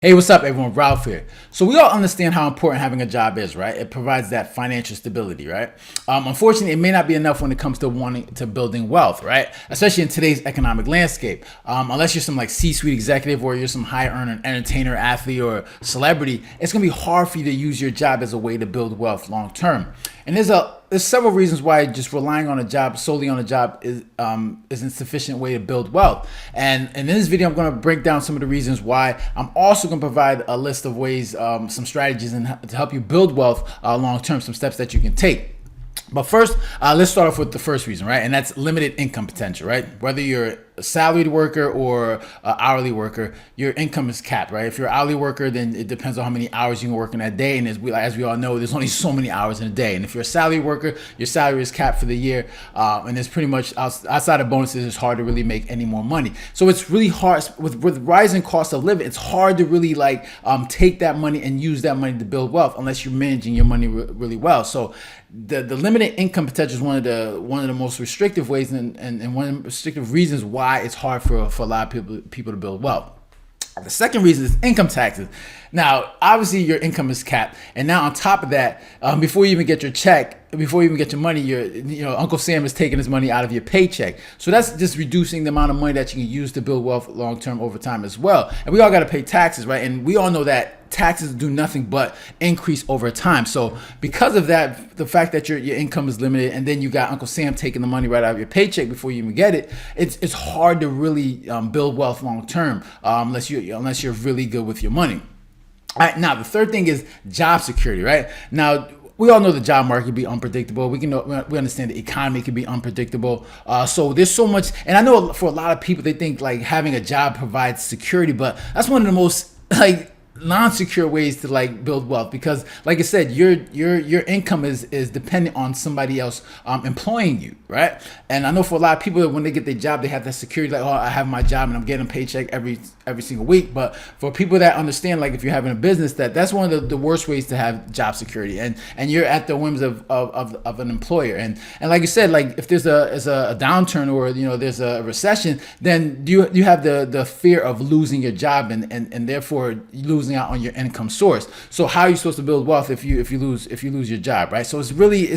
Hey, what's up, everyone? Ralph here. So we all understand how important having a job is, right? It provides that financial stability, right? Unfortunately, it may not be enough when it comes to wanting to building wealth, right? Especially in today's economic landscape. Unless you're some like C-suite executive or you're some high earner entertainer, athlete, or celebrity, it's gonna be hard for you to use your job as a way to build wealth long term. And there's several reasons why just relying on a job solely on a job is insufficient way to build wealth. And in this video, I'm going to break down some of the reasons why. I'm also going to provide a list of ways, some strategies, to help you build wealth long term, some steps that you can take. But first, let's start off with the first reason, right? And that's limited income potential, right? Whether you're a salaried worker or an hourly worker, your income is capped, right? If you're an hourly worker, then it depends on how many hours you can work in that day. And as we all know, there's only so many hours in a day. And if you're a salaried worker, your salary is capped for the year. And it's pretty much outside of bonuses, it's hard to really make any more money. So it's really hard with rising cost of living. It's hard to really take that money and use that money to build wealth unless you're managing your money really well. So the limited income potential is one of the most restrictive ways and one of the restrictive reasons why it's hard for a lot of people to build wealth. The second reason is income taxes. Now, obviously, your income is capped, and now on top of that, before you even get your check, before you even get your money, Uncle Sam is taking his money out of your paycheck. So that's just reducing the amount of money that you can use to build wealth long term over time as well. And we all got to pay taxes, right? And we all know that taxes do nothing but increase over time. So because of that, the fact that your income is limited, and then you got Uncle Sam taking the money right out of your paycheck before you even get it, it's hard to really build wealth long term unless you're really good with your money. All right, now the third thing is job security, right? Now we all know the job market can be unpredictable. We understand the economy can be unpredictable. So there's so much, and I know for a lot of people they think like having a job provides security, but that's one of the most non-secure ways to build wealth, because like I said, your income is dependent on somebody else employing you, right? And I know for a lot of people, when they get their job, they have that security, like, oh, I have my job and I'm getting a paycheck every single week. But for people that understand, like if you're having a business, that's one of the worst ways to have job security, and you're at the whims of an employer. And like you said, like if there's a downturn or there's a recession, then you have the fear of losing your job and therefore losing out on your income source. So how are you supposed to build wealth if you lose your job, right? So it's really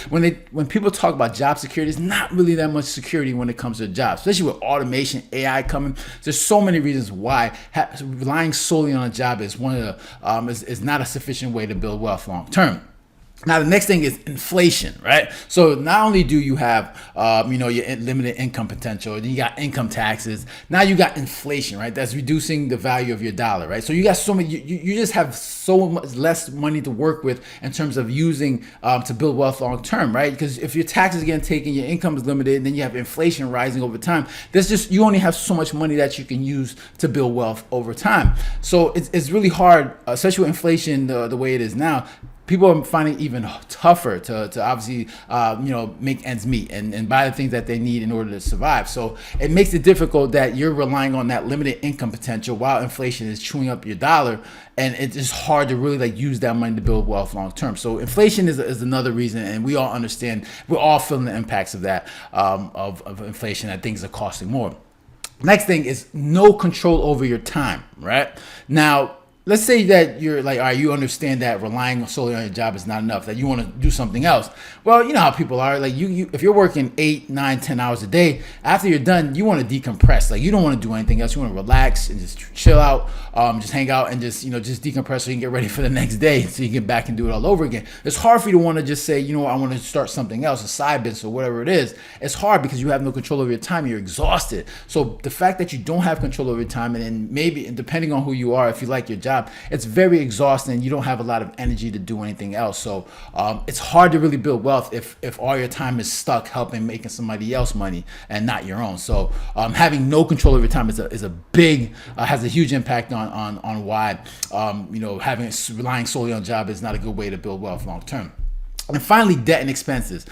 when people talk about job security, it's not really that much security when it comes to jobs, especially with automation, AI coming. There's so many reasons why relying solely on a job is is not a sufficient way to build wealth long term. Now, the next thing is inflation, right? So not only do you have, your limited income potential, then you got income taxes. Now you got inflation, right? That's reducing the value of your dollar, right? So you got so many, you just have so much less money to work with in terms of using to build wealth long term, right? Because if your taxes getting taken, your income is limited, and then you have inflation rising over time. You only have so much money that you can use to build wealth over time. So it's really hard, especially with inflation the way it is now. People are finding it even tougher to obviously, make ends meet and buy the things that they need in order to survive. So it makes it difficult that you're relying on that limited income potential while inflation is chewing up your dollar, and it's just hard to really use that money to build wealth long term. So inflation is another reason, and we all understand, we're all feeling the impacts of that, of inflation, that things are costing more. Next thing is no control over your time, right? Now, let's say that you're like, all right, you understand that relying solely on your job is not enough, that you want to do something else. Well, you know how people are. Like you if you're working 8, 9, 10 hours a day, after you're done, you want to decompress. Like you don't want to do anything else. You want to relax and just chill out, just hang out and just decompress so you can get ready for the next day, so you get back and do it all over again. It's hard for you to want to just say, I want to start something else, a side business or whatever it is. It's hard because you have no control over your time. You're exhausted. So the fact that you don't have control over your time, and then maybe depending on who you are, if you like your job, it's very exhausting. You don't have a lot of energy to do anything else. So it's hard to really build wealth if all your time is stuck helping making somebody else money and not your own. So having no control over your time has a huge impact on why relying solely on a job is not a good way to build wealth long term. And finally, debt and expenses.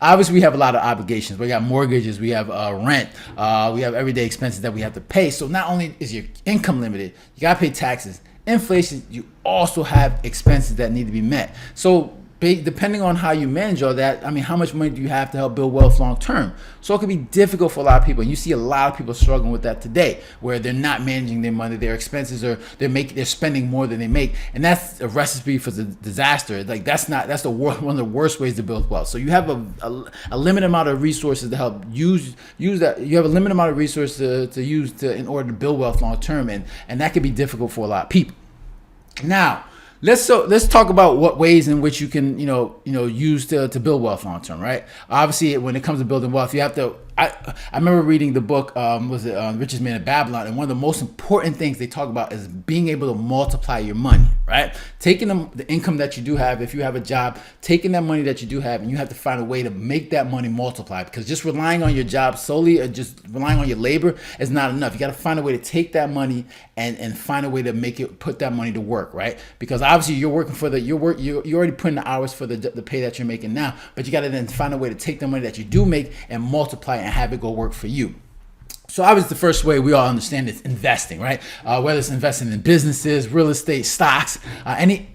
Obviously, we have a lot of obligations. We got mortgages, we have rent, we have everyday expenses that we have to pay. So not only is your income limited, you got to pay taxes, inflation, you also have expenses that need to be met. So depending on how you manage all that, I mean, how much money do you have to help build wealth long term? So it can be difficult for a lot of people. And you see a lot of people struggling with that today, where they're not managing their money, their expenses, or they're spending more than they make, and that's a recipe for the disaster. Like that's one of the worst ways to build wealth. So you have a limited amount of resources to help use that. You have a limited amount of resources to use in order to build wealth long term, and that can be difficult for a lot of people. Now, let's talk about what ways in which you can use to build wealth long term, right? Obviously, when it comes to building wealth, you have to. I remember reading the book, Richest Man in Babylon, and one of the most important things they talk about is being able to multiply your money, right? Taking the income that you do have, if you have a job, taking that money that you do have, and you have to find a way to make that money multiply, because just relying on your job solely or just relying on your labor is not enough. You got to find a way to take that money and find a way to put that money to work, right? Because obviously you're working for you're already putting the hours for the pay that you're making now, but you got to then find a way to take the money that you do make and multiply and have it go work for you. So obviously the first way we all understand is investing, right? Whether it's investing in businesses, real estate, stocks, any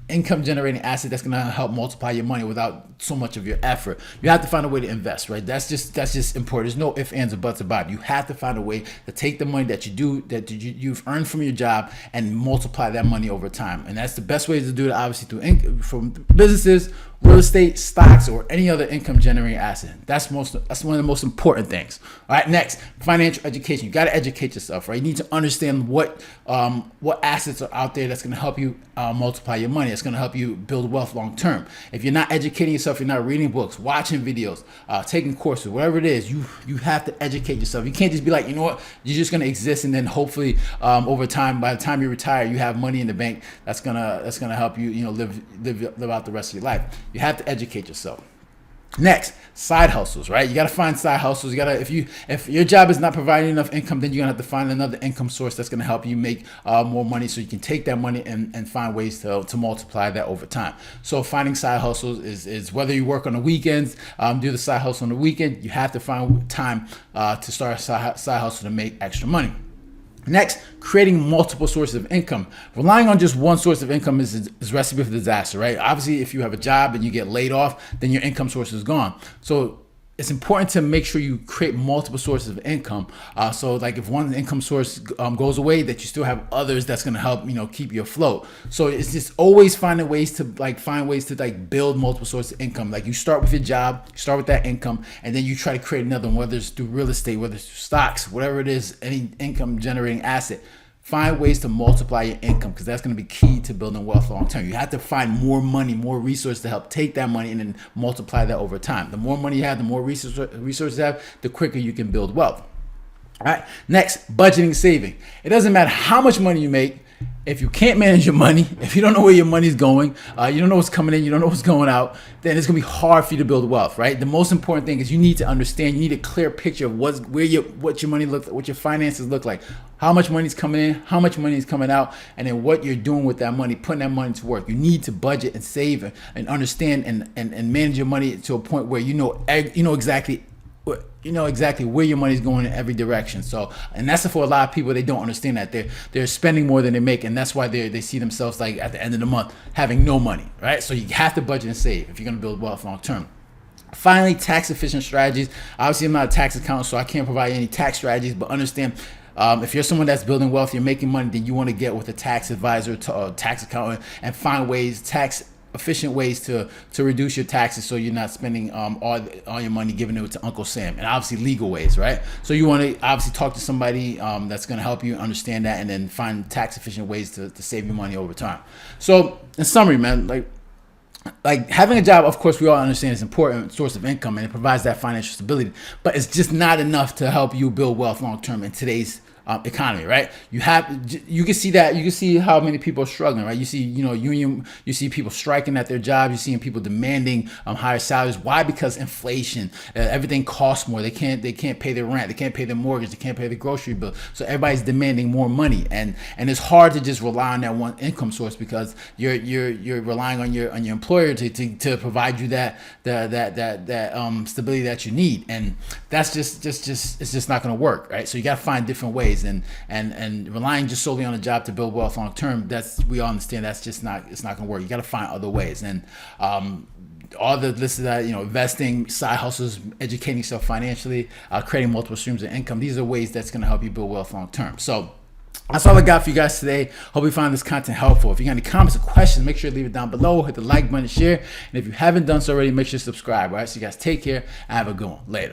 income generating asset that's going to help multiply your money without so much of your effort. You have to find a way to invest, right? That's just important. There's no ifs, ands, or buts about it. You have to find a way to take the money that you've earned from your job and multiply that money over time. And that's the best way to do it, obviously, from businesses, real estate, stocks, or any other income generating asset. That's one of the most important things. All right, next, financial education. You got to educate yourself, right? You need to understand what assets are out there that's going to help you multiply your money. It's going to help you build wealth long term. If you're not educating yourself, you're not reading books, watching videos, taking courses, whatever it is, you have to educate yourself. You can't just be like, you know what, you're just going to exist, and then hopefully over time, by the time you retire, you have money in the bank that's gonna help you live out the rest of your life. You have to educate yourself. Next, side hustles, right? You got to find side hustles. You got to, if your job is not providing enough income, then you're gonna have to find another income source that's gonna help you make more money, so you can take that money and find ways to multiply that over time. So finding side hustles is whether you work on the weekends, do the side hustle on the weekend. You have to find time to start a side hustle to make extra money. Next, creating multiple sources of income. Relying on just one source of income is a recipe for disaster, right? Obviously, if you have a job and you get laid off, then your income source is gone. So it's important to make sure you create multiple sources of income. So like if one income source goes away, that you still have others that's going to help, keep you afloat. So it's just always finding ways to build multiple sources of income. Like you start with your job, you start with that income, and then you try to create another one, whether it's through real estate, whether it's through stocks, whatever it is, any income generating asset. Find ways to multiply your income, because that's going to be key to building wealth long term. You have to find more money, more resources to help take that money and then multiply that over time. The more money you have, the more resources you have, the quicker you can build wealth. All right. Next, budgeting, saving. It doesn't matter how much money you make. If you can't manage your money, if you don't know where your money's going, you don't know what's coming in, you don't know what's going out, then it's going to be hard for you to build wealth, right? The most important thing is you need to understand, you need a clear picture of what your money looks like, what your finances look like, how much money's coming in, how much money is coming out, and then what you're doing with that money, putting that money to work. You need to budget and save and understand and manage your money to a point where you know exactly where your money's going in every direction. So, and that's for a lot of people, they don't understand that they're spending more than they make, and that's why they see themselves like at the end of the month having no money, right? So you have to budget and save if you're going to build wealth long term. Finally, tax efficient strategies. Obviously, I'm not a tax accountant, so I can't provide any tax strategies, but understand if you're someone that's building wealth, you're making money, then you want to get with a tax advisor, tax accountant, and find tax efficient ways to reduce your taxes, so you're not spending all your money giving it to Uncle Sam, and obviously legal ways, right? So you want to obviously talk to somebody that's going to help you understand that, and then find tax efficient ways to save your money over time. So in summary, man, like having a job, of course, we all understand is an important source of income, and it provides that financial stability, but it's just not enough to help you build wealth long term in today's economy, right? You can see how many people are struggling, right? You see, you see people striking at their jobs. You're seeing people demanding higher salaries. Why? Because inflation, everything costs more. They can't pay their rent. They can't pay their mortgage. They can't pay the grocery bill. So everybody's demanding more money, and it's hard to just rely on that one income source, because you're relying on your employer to provide you that stability that you need, and that's just it's just not going to work, right? So you got to find different ways. ways, and relying just solely on a job to build wealth long term, we all understand that's just not, it's not going to work. You got to find other ways. And all the listed that, investing, side hustles, educating yourself financially, creating multiple streams of income, these are ways that's going to help you build wealth long term. So that's all I got for you guys today. Hope you found this content helpful. If you got any comments or questions, make sure to leave it down below. Hit the like button, share, and if you haven't done so already, make sure to subscribe. All right, so you guys take care and have a good one. Later.